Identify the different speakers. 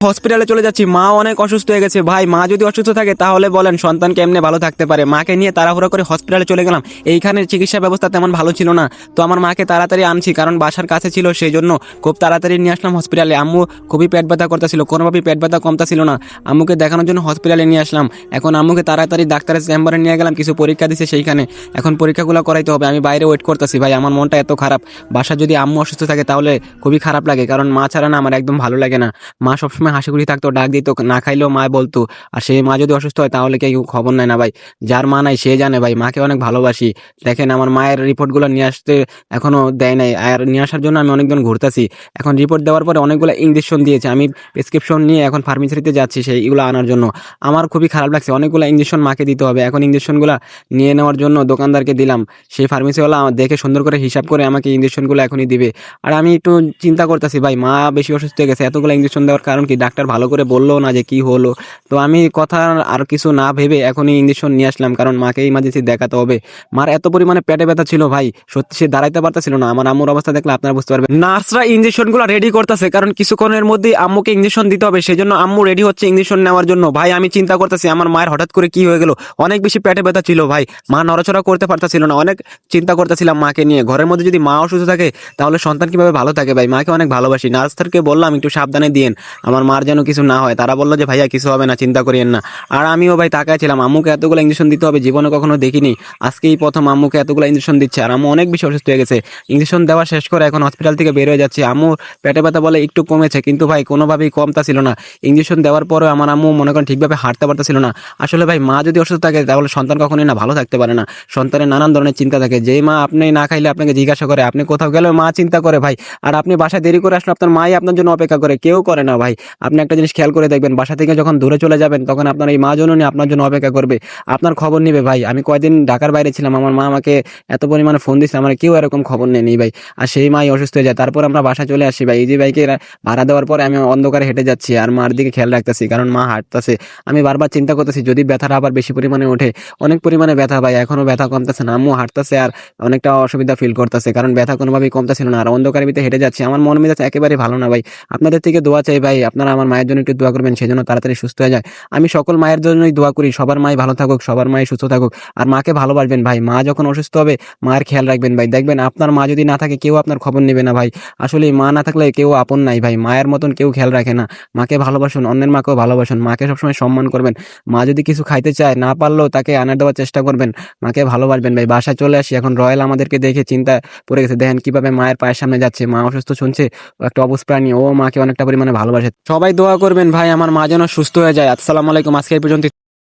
Speaker 1: হসপিটালে চলে যাচ্ছি, মা অনেক অসুস্থ হয়ে গেছে ভাই। মা যদি অসুস্থ থাকে তাহলে বলেন সন্তান কেমনে ভালো থাকতে পারে। মাকে নিয়ে তাড়াহুড়ো করে হসপিটালে চলে গেলাম। এইখানে চিকিৎসা ব্যবস্থা তেমন ভালো ছিল না, তো আমার মাকে তাড়াতাড়ি আনছি কারণ বাসার কাছে ছিল, সেই জন্য খুব তাড়াতাড়ি নিয়ে আসলাম হসপিটালে। আম্মু খুবই পেট ব্যথা করতেছিল, কোনোভাবেই পেট ব্যথা কমতেছিল না। আম্মুকে দেখানোর জন্য হসপিটালে নিয়ে আসলাম। এখন আম্মুকে তাড়াতাড়ি ডাক্তারের চেম্বারে নিয়ে গেলাম, কিছু পরীক্ষা দিছে সেইখানে। এখন পরীক্ষাগুলো করাইতে হবে। আমি বাইরে ওয়েট করতেছি ভাই, আমার মনটা এত খারাপ। বাসা যদি আম্মু অসুস্থ থাকে তাহলে খুবই খারাপ লাগে, কারণ মা ছাড়া না আমার একদম ভালো লাগে না। মা সবসময় হাসি খুশি থাকতো, ডাক দিত, না খাইলেও মা বলতো। আর সেই মা যদি অসুস্থ হয় তাহলে কেউ খবর নেয় না ভাই। যার মা নাই সে জানে ভাই, মাকে অনেক ভালোবাসি। দেখেন আমার মায়ের রিপোর্টগুলো নিয়ে আসতে এখনো দেয় নাই, আর নিয়ে আসার জন্য আমি অনেকদিন ঘুরতেছি। এখন রিপোর্ট দেওয়ার পরে অনেকগুলো ইঞ্জেকশন দিয়েছে, আমি প্রেসক্রিপশন নিয়ে এখন ফার্মেসিতে যাচ্ছি সেইগুলো আনার জন্য। আমার খুবই খারাপ লাগছে, অনেকগুলো ইঞ্জেকশন মাকে দিতে হবে। এখন ইঞ্জেকশনগুলো নিয়ে নেওয়ার জন্য দোকানদারকে দিলাম। সেই ফার্মেসিওয়ালা দেখে সুন্দর করে হিসাব করে আমাকে ইঞ্জেকশনগুলো এখনই দিবে। আর আমি একটু চিন্তা করতেছি ভাই, মা বেশি অসুস্থ হয়ে গেছে, এতগুলো ইঞ্জেকশন দেওয়ার কারণ কি? ডাক্তার ভালো করে বললো না যে কি হলো। তো আমি কথা আর কিছু না ভেবে এখনই ইঞ্জেকশন নিয়ে আসলাম, কারণ মাকে ইমার্জেন্সি দেখাতে হবে। মার এত পরিমাণে পেটে ব্যথা ছিল ভাই, সত্যি সে দাঁড়াইতে পারতেছিল না। আমার আম্মুর অবস্থা দেখলে আপনারা বুঝতে পারবেন। নার্সরা ইঞ্জেকশনগুলো রেডি করতেছে, কারণ কিছুক্ষণের মধ্যেই আম্মুকে ইঞ্জেকশন দিতে হবে, সেজন্য আম্মু রেডি হচ্ছে ইঞ্জেকশন নেওয়ার জন্য। ভাই আমি চিন্তা করতেছি আমার মায়ের হঠাৎ করে কি হয়ে গেল, অনেক বেশি পেটে ব্যথা ছিল ভাই, মা নড়াচড়া করতে পারতেছিল না। অনেক চিন্তা করতেছিলাম মাকে নিয়ে। ঘরের মধ্যে যদি মা অসুস্থ থাকে তাহলে সন্তান কিভাবে ভালো থাকে ভাই। মাকে অনেক ভালোবাসি। নার্সদেরকে বললাম একটু সাবধানে দিয়েন, আমার মার যেন কিছু না হয়। তারা বললো যে ভাইয়া কিছু হবে না, চিন্তা করিয়েন না। আর আমিও ভাই তাকাইছিলাম, আম্মুকে এতগুলো ইঞ্জেকশন দিতে হবে, জীবনে কখনো দেখিনি। আজকেই প্রথম আম্মুকে এতগুলো ইঞ্জেকশন দিচ্ছে, আর আম্মু অনেক বেশি অসুস্থ হয়ে গেছে। ইঞ্জেকশন দেওয়া শেষ করে এখন হসপিটাল থেকে বের হয়ে যাচ্ছে। আম্মুর পেটে ব্যথা বলে একটু কমেছে, কিন্তু ভাই কোনোভাবেই কমতা ছিল না। ইঞ্জেকশন দেওয়ার পরেও আমার আম্মু মনে করেন ঠিকভাবে হাঁটতে পারতেছিল না। আসলে ভাই মা যদি অসুস্থ থাকে তাহলে সন্তান কখনোই না ভালো থাকতে পারে না। সন্তানের নানান ধরনের চিন্তা থাকে। যেই মা আপনি না খাইলে আপনাকে জিজ্ঞাসা করে, আপনি কোথাও গেলে মা চিন্তা করে ভাই। আর আপনি বাসায় দেরি করে আসলে আপনার মাই আপনার জন্য অপেক্ষা করে, কেউ করে না ভাই। আপনি একটা জিনিস খেয়াল করে দেখবেন, বাসা থেকে যখন দূরে চলে যাবেন তখন আপনার এই মা জননী আপনার জন্য অপেক্ষা করবে, আপনার খবর নিবে ভাই। আমি কয়দিন ঢাকার বাইরে ছিলাম, আমার মা আমাকে এত পরিমাণে ফোন দিচ্ছে, আমার কেউ এরকম খবর নেয়নি ভাই। আর সেই মাই অসুস্থ হয়ে যায়, তারপর আমরা বাসা চলে আসি ভাই। এই যে বাইকে ভাড়া দেওয়ার পরে আমি অন্ধকারে হেঁটে যাচ্ছি আর মার দিকে খেয়াল রাখতেছি, কারণ মা হাঁটতেছে। আমি বারবার চিন্তা করতেছি যদি ব্যথাটা আবার বেশি পরিমাণে ওঠে। অনেক পরিমাণে ব্যথা ভাই, এখনো ব্যথা কমতেছে না। আম্মু হাঁটতেছে আর অনেকটা অসুবিধা ফিল করতেছে, কারণ ব্যথা কোনোভাবেই কমতেছিল না। আর অন্ধকারের ভিতরে হেঁটে যাচ্ছি, আমার মন মেজাজ একেবারে ভালো না ভাই। আপনাদের থেকে দোয়া চাই ভাই, আপনারা আমার মায়ের জন্য একটু দোয়া করবেন, সেজন্য তাড়াতাড়ি সুস্থ হয়ে যায়। আমি সকল মায়ের জন্যই দোয়া করি, সবার মাই ভালো থাকুক, সবার মাই সুস্থ থাকুক। আর মাকে ভালোবাসবেন ভাই, মা যখন অসুস্থ হবে মায়ের খেয়াল রাখবেন ভাই। দেখবেন আপনার মা যদি না থাকে কেউ আপনার খবর নেবে না ভাই। আসলে মা না থাকলে কেউ আপন নাই ভাই, মায়ের মতন কেউ খেয়াল রাখে না। মাকে ভালোবাসুন, অন্যের মাকেও ভালোবাসুন, মাকে সবসময় সম্মান করবেন। মা যদি কিছু খাইতে চায় না পারলেও তাকে আনার দেওয়ার চেষ্টা করবেন। মাকে ভালোবাসবেন ভাই। বাসায় চলে আসি এখন, রয়্যাল আমাদেরকে দেখে চিন্তা পড়ে গেছে। দেখেন কিভাবে মায়ের পায়ের সামনে যাচ্ছে, মা অসুস্থ শুনছে, ও একটা অবুঝ প্রাণী, ও মাকে অনেকটা পরিমাণে ভালোবাসে। সবাই দোয়া করবেন ভাই আমার মা যেন সুস্থ হয়ে যায়। আসসালামু আলাইকুম, আজকে এই পর্যন্ত।